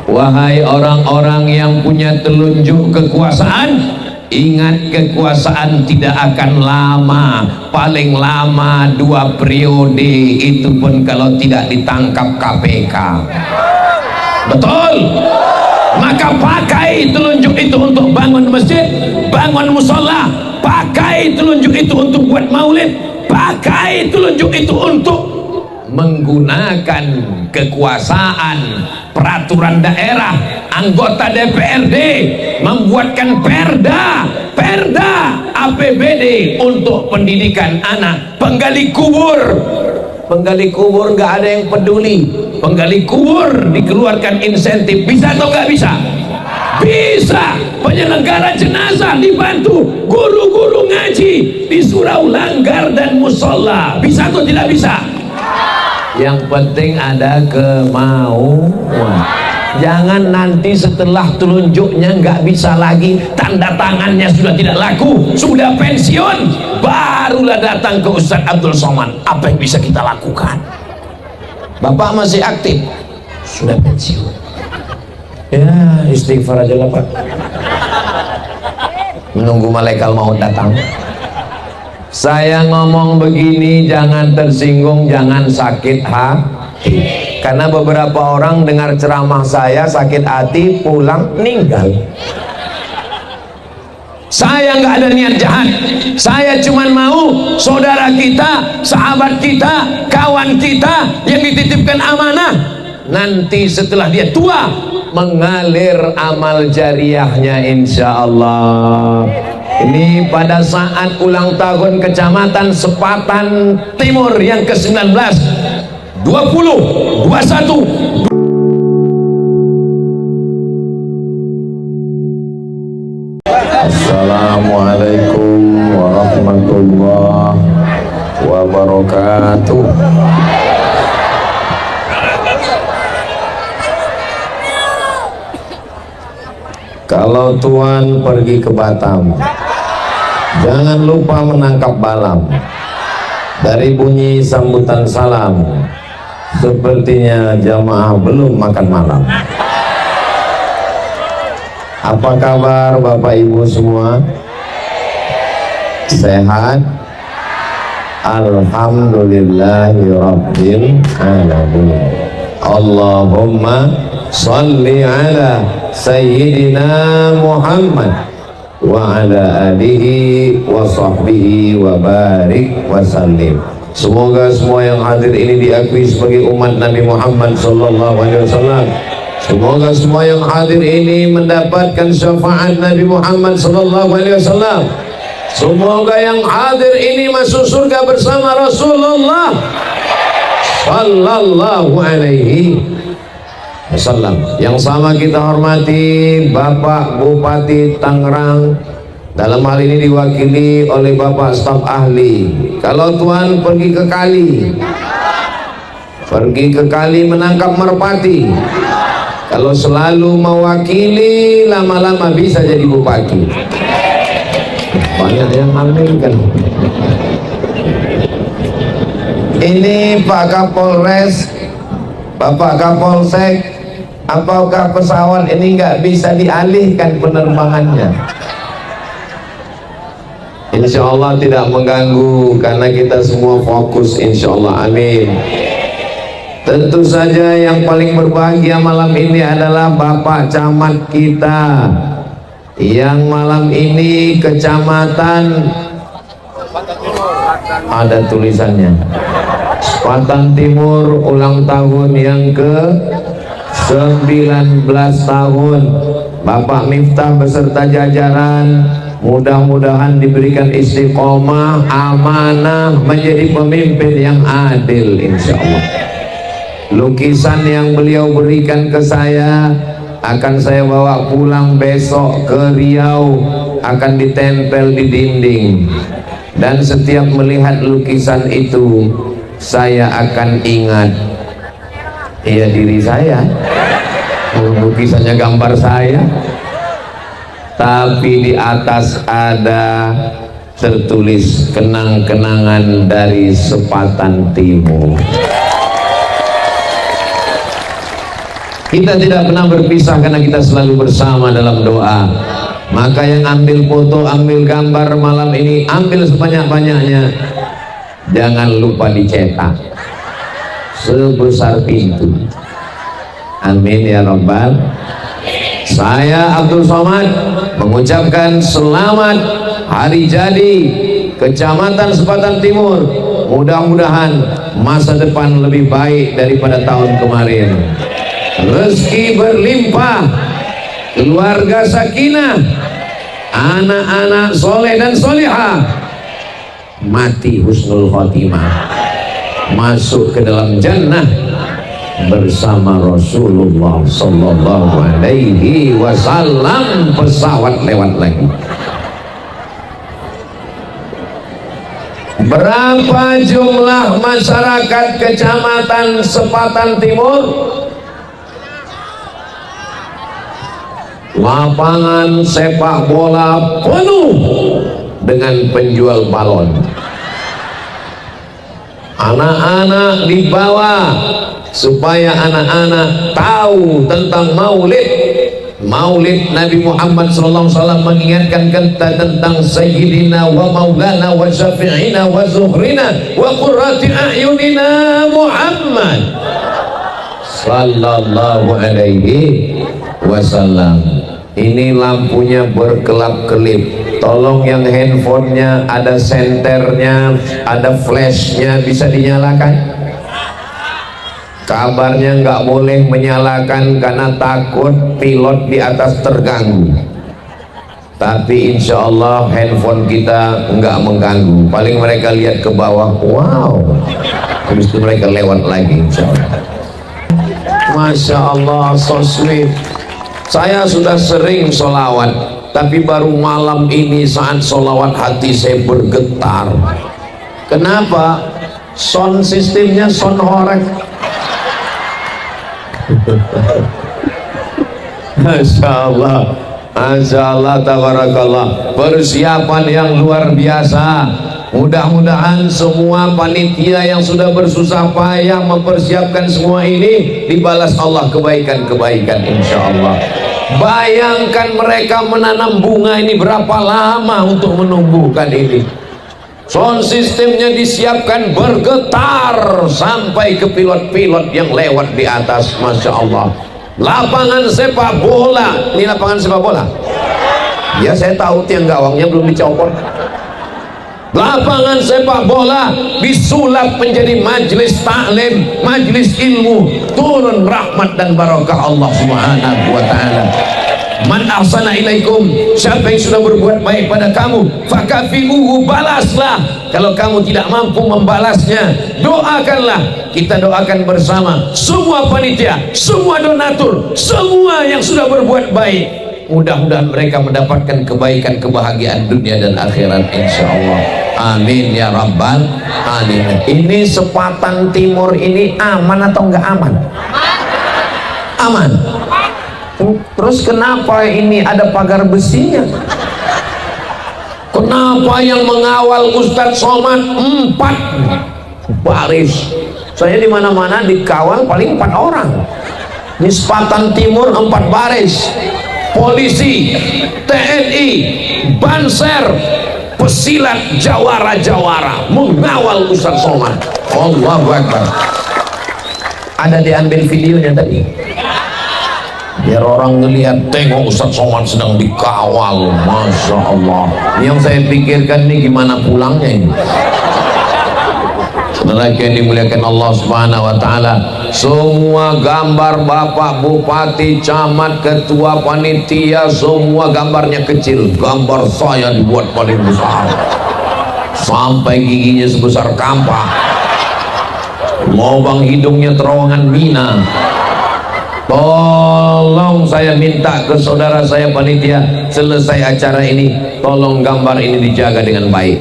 Wahai orang-orang yang punya telunjuk kekuasaan, ingat kekuasaan tidak akan lama, paling lama 2 periode, itu pun kalau tidak ditangkap KPK. Betul? Maka pakai telunjuk itu untuk bangun masjid, bangun musola, pakai telunjuk itu untuk buat maulid, pakai telunjuk itu untuk menggunakan kekuasaan, peraturan daerah, anggota DPRD membuatkan perda APBD untuk pendidikan anak. Penggali kubur nggak ada yang peduli. Penggali kubur dikeluarkan insentif, bisa atau nggak bisa? Bisa. Penyelenggara jenazah dibantu, guru-guru ngaji di surau langgar dan musola, bisa atau tidak bisa? Yang penting ada kemauan. Jangan nanti setelah telunjuknya nggak bisa lagi, tanda tangannya sudah tidak laku, sudah pensiun, barulah datang ke Ustadz Abdul Somad. Apa yang bisa kita lakukan? Bapak masih aktif, sudah pensiun. Ya istighfar aja lah Pak, menunggu malaikat maut datang. Saya ngomong begini jangan tersinggung, jangan sakit hati, karena beberapa orang dengar ceramah saya sakit hati, pulang meninggal. Saya nggak ada niat jahat, saya cuma mau saudara kita, sahabat kita, kawan kita yang dititipkan amanah, nanti setelah dia tua mengalir amal jariahnya insya Allah. Ini pada saat ulang tahun Kecamatan Sepatan Timur yang ke-19, 20, 21. Assalamualaikum warahmatullahi wabarakatuh. Kalau Tuan pergi ke Batam, jangan lupa menangkap balam. Dari bunyi sambutan salam, sepertinya jamaah belum makan malam. Apa kabar Bapak Ibu semua? Sehat? Alhamdulillahirabbil alamin. Allahumma shalli ala Sayyidina Muhammad wa ala alihi wa sahbihi wa barik wa sallim. Semoga semua yang hadir ini diakui sebagai umat Nabi Muhammad sallallahu alaihi wasallam. Semoga semua yang hadir ini mendapatkan syafaat Nabi Muhammad sallallahu alaihi wasallam. Semoga yang hadir ini masuk surga bersama Rasulullah sallallahu alaihi wasallam. Yang sama kita hormati Bapak Bupati Tangerang, dalam hal ini diwakili oleh Bapak staf ahli. Kalau Tuan pergi ke kali menangkap merpati, kalau selalu mewakili lama-lama bisa jadi bupati. Banyak yang amin kan. Ini Pak Kapolres, Bapak Kapolsek, apakah pesawat ini nggak bisa dialihkan penerbangannya? Insya Allah tidak mengganggu karena kita semua fokus insya Allah, amin. Tentu saja yang paling berbahagia malam ini adalah Bapak Camat kita yang malam ini kecamatan, ada tulisannya, Sepatan Timur ulang tahun yang ke 19 tahun. Bapak Miftah beserta jajaran mudah-mudahan diberikan istiqomah, amanah, menjadi pemimpin yang adil insya Allah. Lukisan yang beliau berikan ke saya akan saya bawa pulang besok ke Riau, akan ditempel di dinding, dan setiap melihat lukisan itu saya akan ingat diri saya. Lukisannya gambar saya, tapi di atas ada tertulis kenang-kenangan dari Sepatan Timur. Kita tidak pernah berpisah karena kita selalu bersama dalam doa. Maka yang ambil foto, ambil gambar malam ini, ambil sebanyak-banyaknya. Jangan lupa dicetak sebesar pintu. Amin ya Rabbal. Saya Abdul Somad mengucapkan selamat hari jadi Kecamatan Sepatan Timur. Mudah-mudahan masa depan lebih baik daripada tahun kemarin. Rezeki berlimpah, keluarga sakinah, anak-anak soleh dan solihah, mati husnul khotimah, masuk ke dalam jannah bersama Rasulullah sallallahu alaihi wasallam. Pesawat lewat lagi. Berapa jumlah masyarakat Kecamatan Sepatan Timur? Lapangan sepak bola penuh dengan penjual balon. Anak-anak dibawa supaya anak-anak tahu tentang Maulid Nabi Muhammad SAW, mengingatkan kita tentang Sayyidina wa Maulana wa Syafi'ina wa Zuhrina wa Qurrati A'yunina Muhammad sallallahu alaihi wasallam. Ini lampunya berkelap-kelip. Tolong yang handphonenya ada senternya, ada flashnya, bisa dinyalakan. Kabarnya nggak boleh menyalakan karena takut pilot di atas terganggu. Tapi insya Allah handphone kita nggak mengganggu. Paling mereka lihat ke bawah, wow, habis itu mereka lewat lagi insya Allah. Masya Allah, so sweet. Saya sudah sering sholawat, tapi baru malam ini saat sholawat hati saya bergetar. Kenapa? Sound sistemnya sound horek. Masya Allah, Masya Allah, tabarakallah. Persiapan yang luar biasa. Mudah-mudahan semua panitia yang sudah bersusah payah mempersiapkan semua ini dibalas Allah kebaikan-kebaikan insya Allah. Bayangkan mereka menanam bunga ini berapa lama untuk menumbuhkan ini. Sound sistemnya disiapkan bergetar sampai ke pilot-pilot yang lewat di atas. Masya Allah. Lapangan sepak bola, ini lapangan sepak bola ya, saya tahu tiang gawangnya belum dicopot. Lapangan sepak bola disulap menjadi majelis taklim, majelis ilmu, turun rahmat dan barakah Allah Subhanahu wa ta'ala. Man ahsana ilaikum, siapa yang sudah berbuat baik pada kamu, fakafi'uhu, balaslah. Kalau kamu tidak mampu membalasnya, doakanlah. Kita doakan bersama semua panitia, semua donatur, semua yang sudah berbuat baik. Mudah-mudahan mereka mendapatkan kebaikan, kebahagiaan dunia dan akhirat insya Allah. Amin ya Rabbal alamin. Ini Sepatan Timur ini aman atau enggak aman? Aman. Terus kenapa ini ada pagar besinya? Kenapa yang mengawal Ustadz Somad 4 baris? Saya di mana-mana dikawal paling 4 orang. Ini Sepatan Timur 4 baris. Polisi, TNI, Banser, pesilat jawara-jawara mengawal Ustadz Somad. Allahu Akbar. Ada diambil videonya tadi, biar orang ngelihat, tengok Ustadz Somad sedang dikawal. Masya Allah. Yang saya pikirkan ini gimana pulangnya ini. Saudara yang dimuliakan Allah Subhanahu wa ta'ala, semua gambar Bapak Bupati, Camat, Ketua Panitia, semua gambarnya kecil. Gambar saya dibuat paling besar sampai giginya sebesar kampak, lubang hidungnya terowongan Mina. Tolong saya minta ke saudara saya panitia, selesai acara ini tolong gambar ini dijaga dengan baik.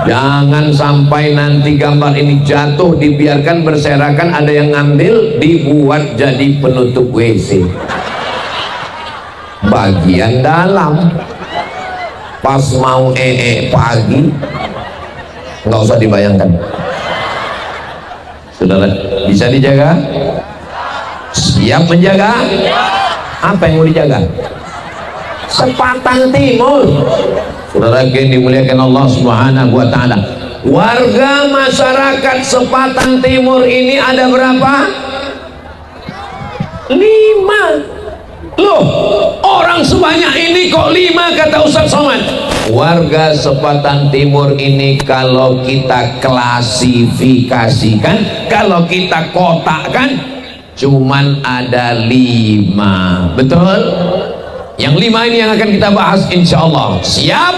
Jangan sampai nanti gambar ini jatuh, dibiarkan berserakan, ada yang ngambil, dibuat jadi penutup WC bagian dalam. Pas mau pagi, nggak usah dibayangkan. Saudara, bisa dijaga? Siap menjaga? Apa yang mau dijaga? Sepatan Timur. Saudara yang dimuliakan Allah Subhanahu wa taala, warga masyarakat Sepatan Timur ini ada berapa? 5. Loh, orang sebanyak ini kok 5, kata Ustaz Somad. Warga Sepatan Timur ini kalau kita klasifikasikan, kalau kita kotakkan, cuman ada 5. Betul? Yang 5 ini yang akan kita bahas insya Allah. Siap?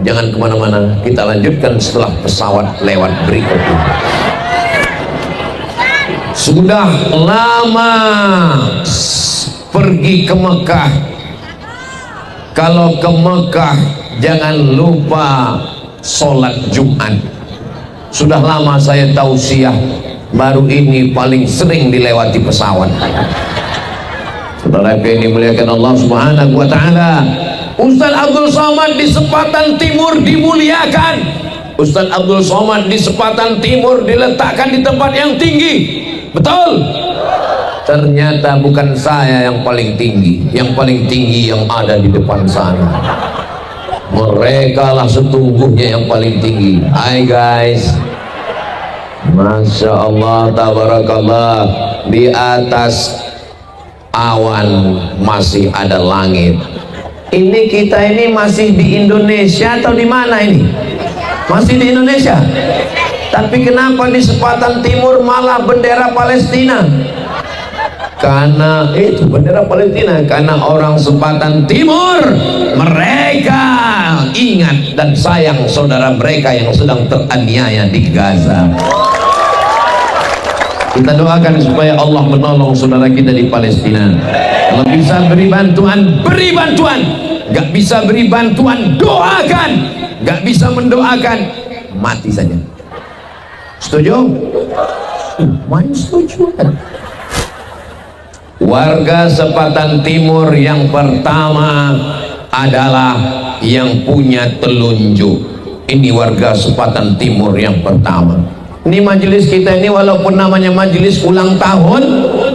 Jangan kemana-mana, kita lanjutkan setelah pesawat lewat berikut ini. Sudah lama pergi ke Mekah. Kalau ke Mekah jangan lupa sholat Jumat. Sudah lama saya tausiah, baru ini paling sering dilewati pesawat. Saudara yang dimuliakan Allah Subhanahu wa taala, Ustaz Abdul Somad di Sepatan Timur dimuliakan. Ustaz Abdul Somad di Sepatan Timur diletakkan di tempat yang tinggi. Betul? Ternyata bukan saya yang paling tinggi. Yang paling tinggi yang ada di depan sana. Mereka lah sesungguhnya yang paling tinggi. Hai guys, Masya Allah, tabarakallah. Di atas awan masih ada langit. Ini kita ini masih di Indonesia atau di mana ini? Masih di Indonesia. Tapi kenapa di Sepatan Timur malah bendera Palestina? Karena itu bendera Palestina, karena orang Sepatan Timur mereka ingat dan sayang saudara mereka yang sedang teraniaya di Gaza. Kita doakan supaya Allah menolong saudara kita di Palestina. Kalau bisa beri bantuan, beri bantuan. Gak bisa beri bantuan, doakan. Gak bisa mendoakan, mati saja. Setuju? Main setuju kan? Warga Sepatan Timur yang pertama adalah yang punya telunjuk. Ini warga Sepatan Timur yang pertama. Ini majelis kita ini walaupun namanya majelis ulang tahun,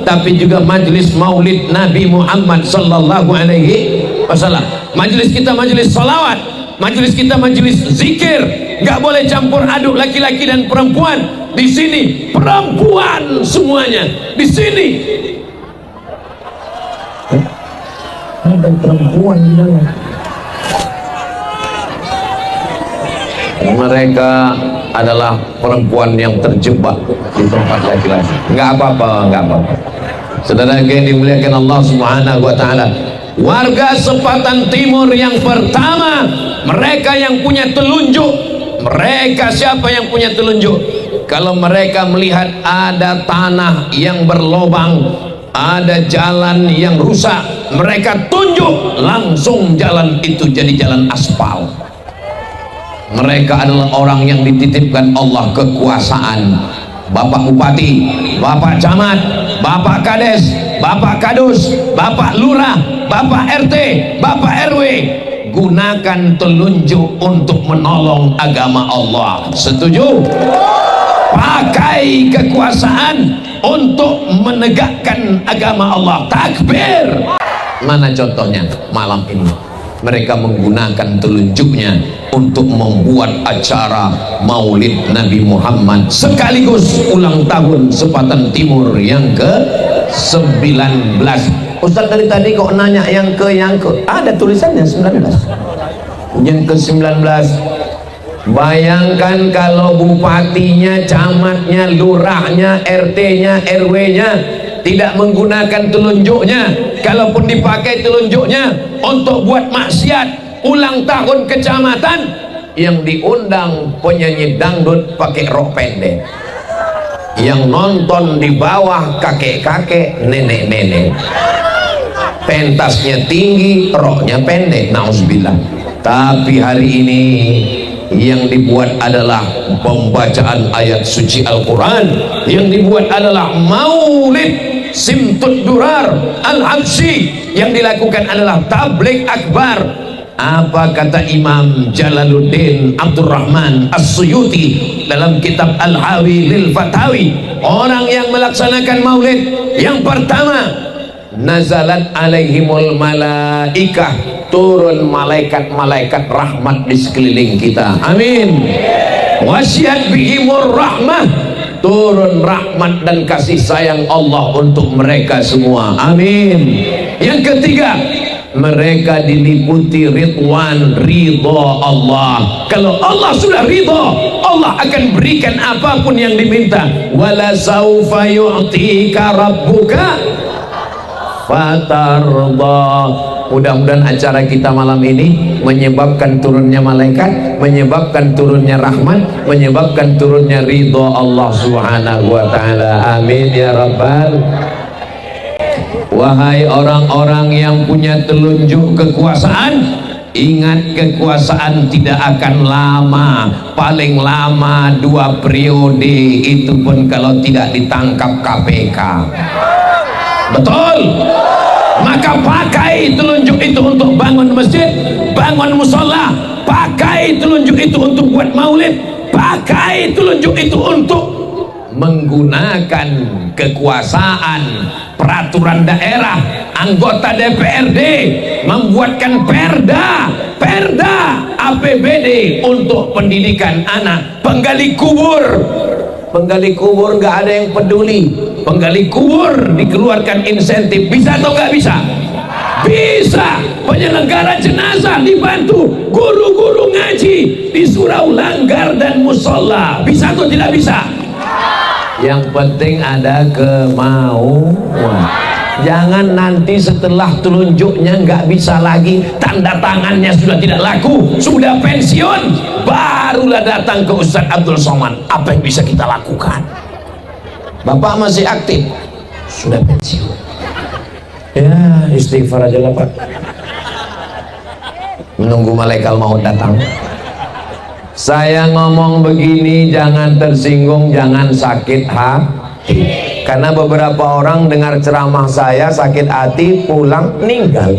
tapi juga majelis Maulid Nabi Muhammad sallallahu alaihi wasallam. Majelis kita majelis salawat, majelis kita majelis zikir. Nggak boleh campur aduk laki-laki dan perempuan. Di sini perempuan semuanya. Di sini ada perempuan di dalam. Mereka adalah perempuan yang terjebak di tempat laki-laki. Nggak apa-apa, nggak apa-apa. Saudara yang dimuliakan Allah Subhanahu wa taala, warga Sepatan Timur yang pertama, mereka yang punya telunjuk. Mereka siapa yang punya telunjuk? Kalau mereka melihat ada tanah yang berlobang, ada jalan yang rusak, mereka tunjuk langsung jalan itu jadi jalan aspal. Mereka adalah orang yang dititipkan Allah kekuasaan. Bapak Bupati, Bapak Camat, Bapak Kades, Bapak Kadus, Bapak Lurah, Bapak RT, Bapak RW, gunakan telunjuk untuk menolong agama Allah. Setuju? Pakai kekuasaan untuk menegakkan agama Allah. Takbir. Mana contohnya malam ini? Mereka menggunakan telunjuknya untuk membuat acara Maulid Nabi Muhammad sekaligus ulang tahun Sepatan Timur yang ke-19. Ustaz dari tadi kok nanya yang ke ada tulisannya 19. Yang ke-19. Bayangkan kalau bupatinya, camatnya, lurahnya, RT-nya, RW-nya tidak menggunakan telunjuknya. Kalaupun dipakai telunjuknya untuk buat maksiat ulang tahun kecamatan, yang diundang penyanyi dangdut pakai rok pendek, yang nonton di bawah kakek-kakek, nenek-nenek, pentasnya tinggi, roknya pendek, nauzubillah. Tapi hari ini yang dibuat adalah pembacaan ayat suci Al-Quran, yang dibuat adalah maulid Simtud Durar Al-Habsyi, yang dilakukan adalah tabligh akbar. Apa kata Imam Jalaluddin Abdurrahman As-Suyuti dalam kitab Al-Hawi lil Fatawi? Orang yang melaksanakan maulid, yang pertama, nazalat alaihimul malaikah, turun malaikat-malaikat rahmat di sekeliling kita. Amin. Wasyiat bihimur rahmah, turun rahmat dan kasih sayang Allah untuk mereka semua. Amin. Yang ketiga, mereka diliputi ridwan, ridha Allah. Kalau Allah sudah ridha, Allah akan berikan apapun yang diminta. Wala saufa yu'tika rabbuka fatarda. Mudah-mudahan acara kita malam ini menyebabkan turunnya malaikat, menyebabkan turunnya rahmat, menyebabkan turunnya ridha Allah subhanahu wa ta'ala. Amin ya rabbal. Wahai orang-orang yang punya telunjuk kekuasaan, ingat kekuasaan tidak akan lama, paling lama 2 periode, itu pun kalau tidak ditangkap KPK. Betul? Maka pakai telunjuk itu untuk bangun masjid, bangun musola, pakai telunjuk itu untuk buat maulid, pakai telunjuk itu untuk menggunakan kekuasaan, peraturan daerah, anggota DPRD membuatkan perda APBD untuk pendidikan anak. Penggali kubur nggak ada yang peduli. Penggali kubur dikeluarkan insentif, bisa atau nggak bisa? Bisa. Penyelenggara jenazah dibantu, guru-guru ngaji di surau langgar dan musola, bisa atau tidak bisa? Yang penting ada kemauan. Jangan nanti setelah telunjuknya nggak bisa lagi, tanda tangannya sudah tidak laku, sudah pensiun, barulah datang ke Ustadz Abdul Somad. Apa yang bisa kita lakukan? Bapak masih aktif, sudah pensiun. Ya istighfar aja lah Pak, menunggu malaikat maut datang. Saya ngomong begini jangan tersinggung, jangan sakit hati, karena beberapa orang dengar ceramah saya sakit hati, pulang meninggal.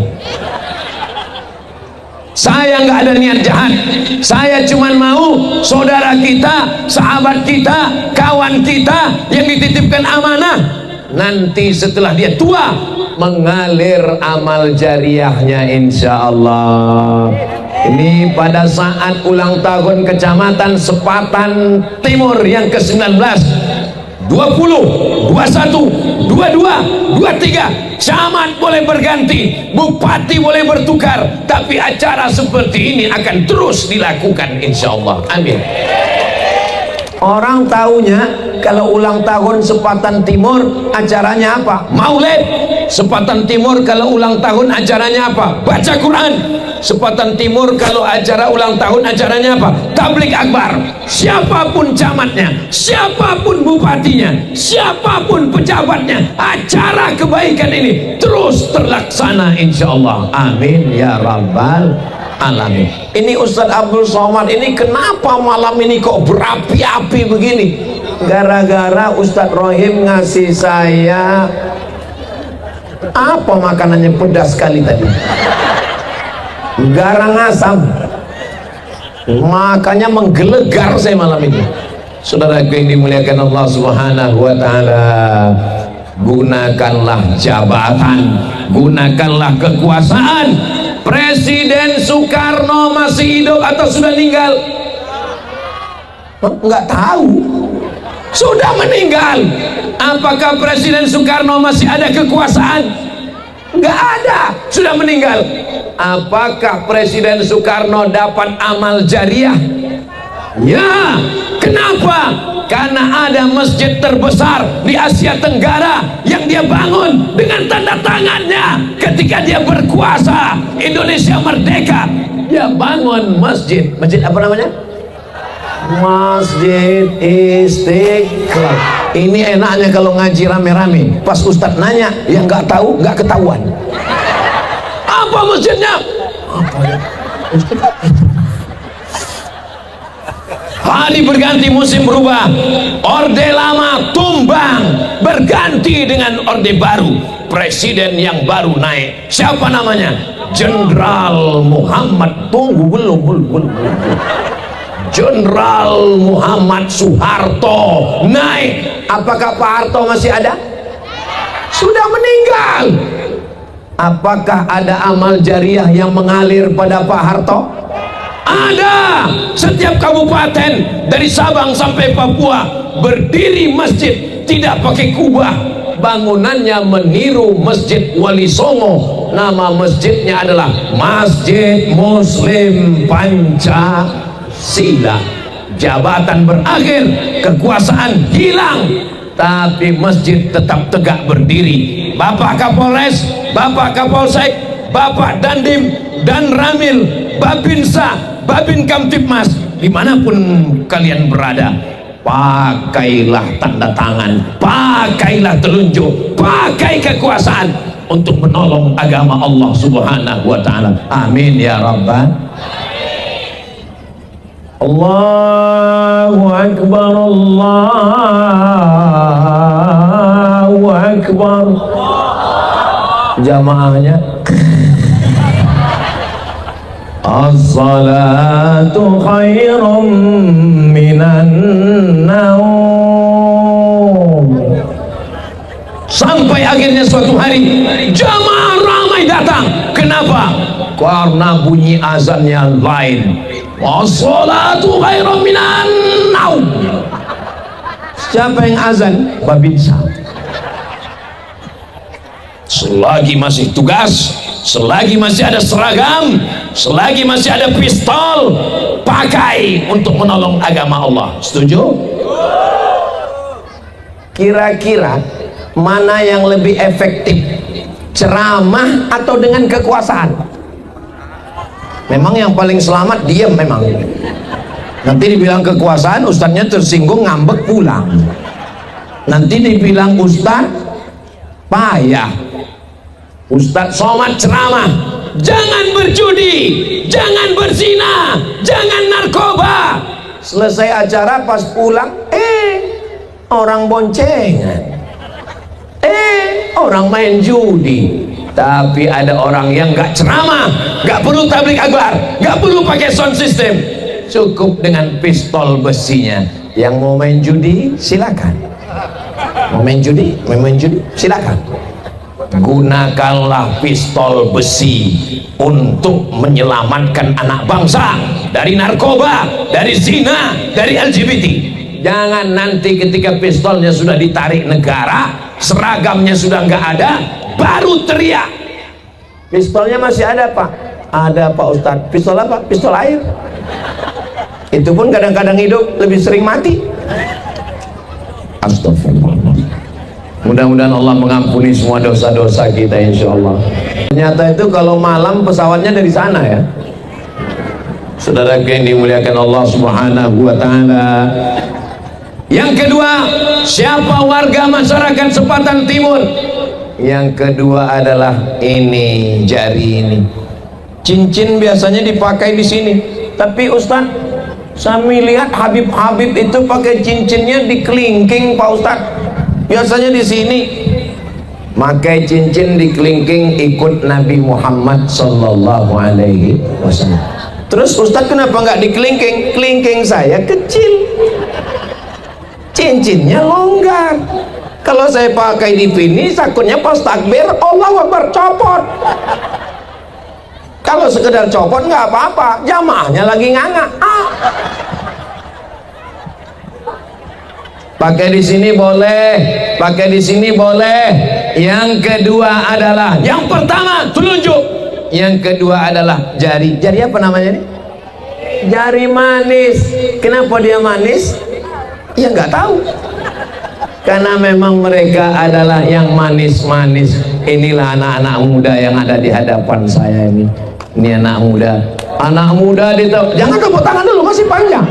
Saya nggak ada niat jahat, saya cuma mau saudara kita, sahabat kita, kawan kita yang dititipkan amanah, nanti setelah dia tua mengalir amal jariahnya insya Allah. Ini pada saat ulang tahun Kecamatan Sepatan Timur yang ke-19, 20, 21, 22, 23, camat boleh berganti, bupati boleh bertukar, tapi acara seperti ini akan terus dilakukan insya Allah. Amin. Orang taunya kalau ulang tahun Sepatan Timur acaranya apa? Maulid. Sepatan Timur kalau ulang tahun acaranya apa? Baca Quran. Sepatan Timur kalau acara ulang tahun acaranya apa? Tablik akbar. Siapapun camatnya, siapapun bupatinya, siapapun pejabatnya, acara kebaikan ini terus terlaksana insya Allah. Amin ya rabbal alamin. Ini Ustadz Abdul Somad ini kenapa malam ini kok berapi-api begini? Gara-gara Ustadz Rohim ngasih saya apa makanannya pedas sekali tadi, garang asam, makanya menggelegar saya malam ini. Saudaraku yang dimuliakan Allah subhanahu wa ta'ala, gunakanlah jabatan, gunakanlah kekuasaan. Presiden Soekarno masih hidup atau sudah meninggal? Enggak tahu, sudah meninggal. Apakah Presiden Soekarno masih ada kekuasaan? Enggak ada, sudah meninggal. Apakah Presiden Soekarno dapat amal jariah? Ya. Kenapa? Karena ada masjid terbesar di Asia Tenggara yang dia bangun dengan tanda tangannya ketika dia berkuasa. Indonesia merdeka, dia bangun masjid. Masjid apa namanya? Masjid Istiqlal. Ini enaknya kalau ngaji rame-rame, pas Ustadz nanya yang nggak tahu nggak ketahuan. Apa masjidnya? Apa ya? Hari berganti, musim berubah, orde lama tumbang berganti dengan orde baru. presiden yang baru naik. Siapa namanya? Jenderal Muhammad, tunggu belum. Jenderal Muhammad Soeharto naik. Apakah Pak Harto masih ada? Sudah meninggal. Apakah ada amal jariah yang mengalir pada Pak Harto? Ada. Setiap kabupaten dari Sabang sampai Papua berdiri masjid, tidak pakai kubah. Bangunannya meniru Masjid Wali Songo. Nama masjidnya adalah Masjid Muslim Pancasila. Jabatan berakhir, kekuasaan hilang, tapi masjid tetap tegak berdiri. Bapak Kapolres, Bapak Kapolsek, Bapak Dandim dan Ramil, Babinsa, Babin Kamtipmas, dimanapun kalian berada, pakailah tanda tangan, pakailah telunjuk, pakai kekuasaan untuk menolong agama Allah Subhanahu wa ta'ala. Amin ya Rabbal. Allahu Akbar, Allahu Akbar. Jamaahnya as-salatu khairum minan naum. Sampai akhirnya suatu hari jamaah ramai datang. Kenapa? Karena bunyi azannya lain. As-salatu khairum minan naum. Siapa yang azan? Babinsa. Selagi masih tugas, selagi masih ada seragam, selagi masih ada pistol, pakai untuk menolong agama Allah. Setuju? Kira-kira mana yang lebih efektif, ceramah atau dengan kekuasaan? Memang yang paling selamat diam memang. Nanti dibilang kekuasaan, ustadznya tersinggung, ngambek pulang. Nanti dibilang ustadz payah. Ustadz somad ceramah, jangan berjudi, jangan berzina, jangan narkoba. Selesai acara pas pulang, orang boncengan, orang main judi. Tapi ada orang yang gak ceramah, gak perlu tablik akbar, gak perlu pakai sound system, cukup dengan pistol besinya. Yang mau main judi silakan, mau main judi silakan. Gunakanlah pistol besi untuk menyelamatkan anak bangsa dari narkoba, dari zina, dari LGBT. Jangan nanti ketika pistolnya sudah ditarik negara, seragamnya sudah nggak ada, baru teriak. Pistolnya masih ada Pak? Ada Pak Ustadz. Pistol apa? Pistol air. Itu pun kadang-kadang hidup, lebih sering mati. Astagfirullah. Mudah-mudahan Allah mengampuni semua dosa-dosa kita insya Allah. Ternyata itu kalau malam pesawatnya dari sana ya. Saudara yang dimuliakan Allah Subhanahu wa ta'ala. Yang kedua, siapa warga masyarakat Sepatan Timur? Yang kedua adalah ini, jari ini. Cincin biasanya dipakai di sini. Tapi Ustaz, kami lihat Habib-Habib itu pakai cincinnya di kelingking Pak Ustaz. Biasanya di sini pakai cincin di kelingking ikut Nabi Muhammad sallallahu alaihi wasallam. Terus Ustaz kenapa nggak di kelingking? Kelingking saya kecil, cincinnya longgar. Kalau saya pakai di sini takutnya pas takbir Allahu Akbar copot. Kalau sekedar copot nggak apa-apa, jamaahnya lagi nganga. Pakai di sini boleh, pakai di sini boleh. Yang kedua adalah, yang pertama telunjuk, yang kedua adalah jari. Jari apa namanya nih? Jari manis. Kenapa dia manis? Ya nggak tahu. Karena memang mereka adalah yang manis-manis. Inilah anak-anak muda yang ada di hadapan saya ini. Ini anak muda. Anak muda di jangan tepuk tangan dulu, masih panjang.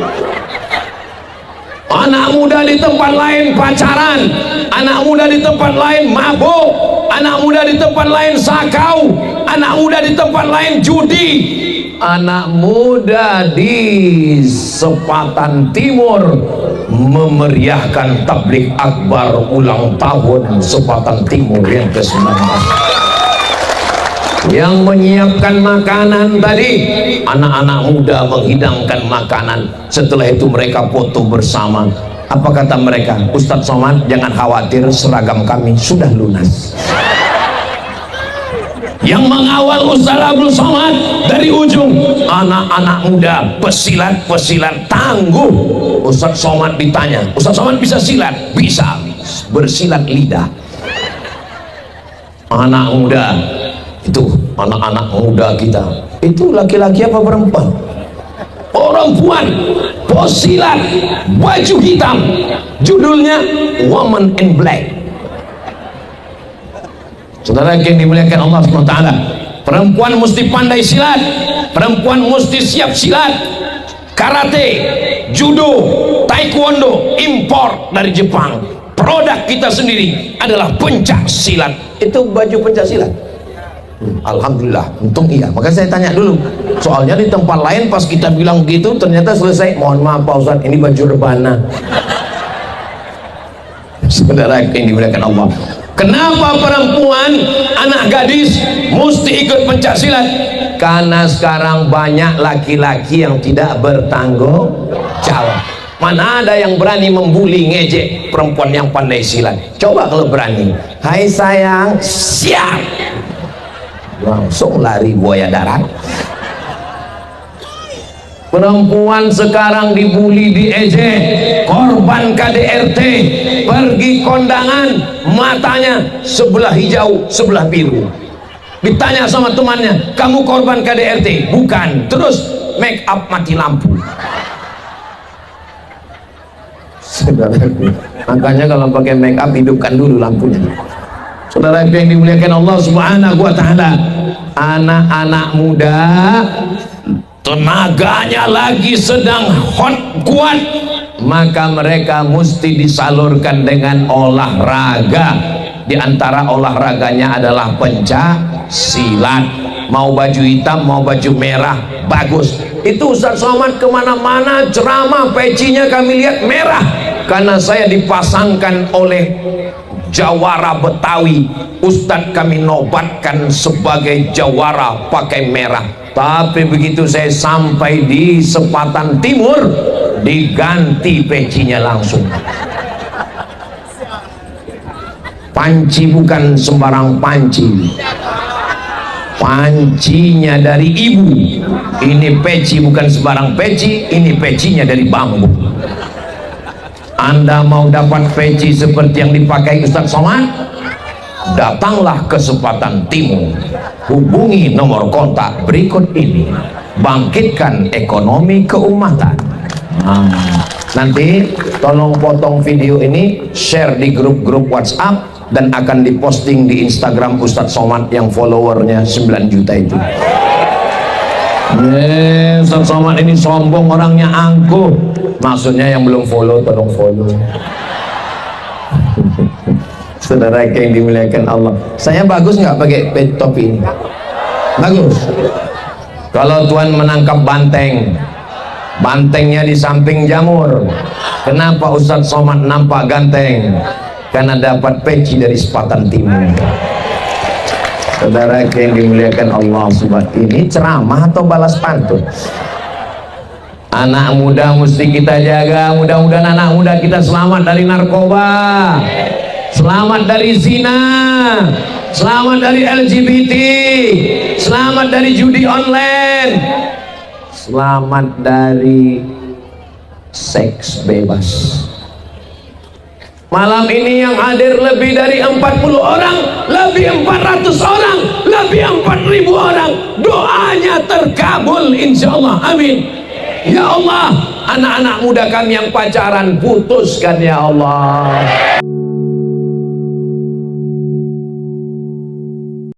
Anak muda di tempat lain pacaran, anak muda di tempat lain mabuk, anak muda di tempat lain sakau, anak muda di tempat lain judi, anak muda di Sepatan Timur memeriahkan tablik akbar ulang tahun Sepatan Timur yang ke-19. Yang menyiapkan makanan tadi anak-anak muda menghidangkan makanan. Setelah itu mereka foto bersama. Apa kata mereka? Ustadz Somad, jangan khawatir, seragam kami sudah lunas. Yang mengawal Ustadz Abdul Somad dari ujung, anak-anak muda pesilat tangguh. Ustadz Somad ditanya, Ustadz Somad bisa silat? Bisa, bersilat lidah. Anak muda itu, anak-anak muda kita itu laki-laki apa perempuan? Perempuan, posilat, baju hitam, judulnya Woman in Black. Saudara yang dimuliakan Allah SWT, perempuan mesti pandai silat, perempuan mesti siap silat, karate, judo, taekwondo, impor dari Jepang. Produk kita sendiri adalah pencak silat. Itu baju pencak silat. Alhamdulillah, untung iya. Maka saya tanya dulu, soalnya di tempat lain pas kita bilang gitu ternyata selesai, mohon maaf Pak Ustadz, ini baju rebana. Saudara yang dimuliakan Allah, kenapa perempuan, anak gadis mesti ikut pencak silat? Karena sekarang banyak laki-laki yang tidak bertanggung jawab. Mana ada yang berani membuli, ngejek perempuan yang pandai silat? Coba kalau berani, hai sayang, siap, langsung lari buaya darat. Perempuan sekarang dibully, diejek, korban KDRT, pergi kondangan, matanya sebelah hijau sebelah biru. Ditanya sama temannya, kamu korban KDRT? Bukan. Terus make up mati lampu. Makanya kalau pakai make up hidupkan dulu lampunya. Saudara yang dimuliakan Allah Subhanahu wa Ta'ala, anak-anak muda tenaganya lagi sedang hot, kuat, maka mereka mesti disalurkan dengan olahraga. Di antara olahraganya adalah pencak silat. Mau baju hitam, mau baju merah, bagus. Itu Ustadz Somad kemana-mana ceramah, pecinya kami lihat merah, karena saya dipasangkan oleh jawara Betawi. Ustadz kami nobatkan sebagai jawara pakai merah. Tapi begitu saya sampai di Sepatan Timur, diganti pecinya langsung. Panci bukan sembarang panci, pancinya dari ibu. Ini peci bukan sembarang peci, ini pecinya dari bambu. Anda mau dapat peci seperti yang dipakai Ustadz Somad? Datanglah ke Sepatan Timur, hubungi nomor kontak berikut ini. Bangkitkan ekonomi keumatan. Nanti tolong potong video ini, share di grup-grup WhatsApp, dan akan diposting di Instagram Ustadz Somad yang followernya 9 juta itu. Ustadz Somad ini sombong, orangnya angkuh. Maksudnya yang belum follow tolong follow. Saudara yang dimuliakan Allah, saya bagus nggak pakai topi ini? Bagus. Kalau Tuhan menangkap banteng, bantengnya di samping jamur. Kenapa Ustadz Somad nampak ganteng? Karena dapat peci dari Sepatan Timur. Saudara yang dimuliakan Allah Subhanahu, ini ceramah atau balas pantun? Anak muda mesti kita jaga. Mudah-mudahan anak muda kita selamat dari narkoba, selamat dari zina, selamat dari LGBT, selamat dari judi online, selamat dari seks bebas. Malam ini yang hadir lebih dari 40 orang, lebih 400 orang, lebih 4.000 orang. Doanya terkabul insyaallah, amin. Ya Allah, anak-anak muda kami yang pacaran putuskan ya Allah.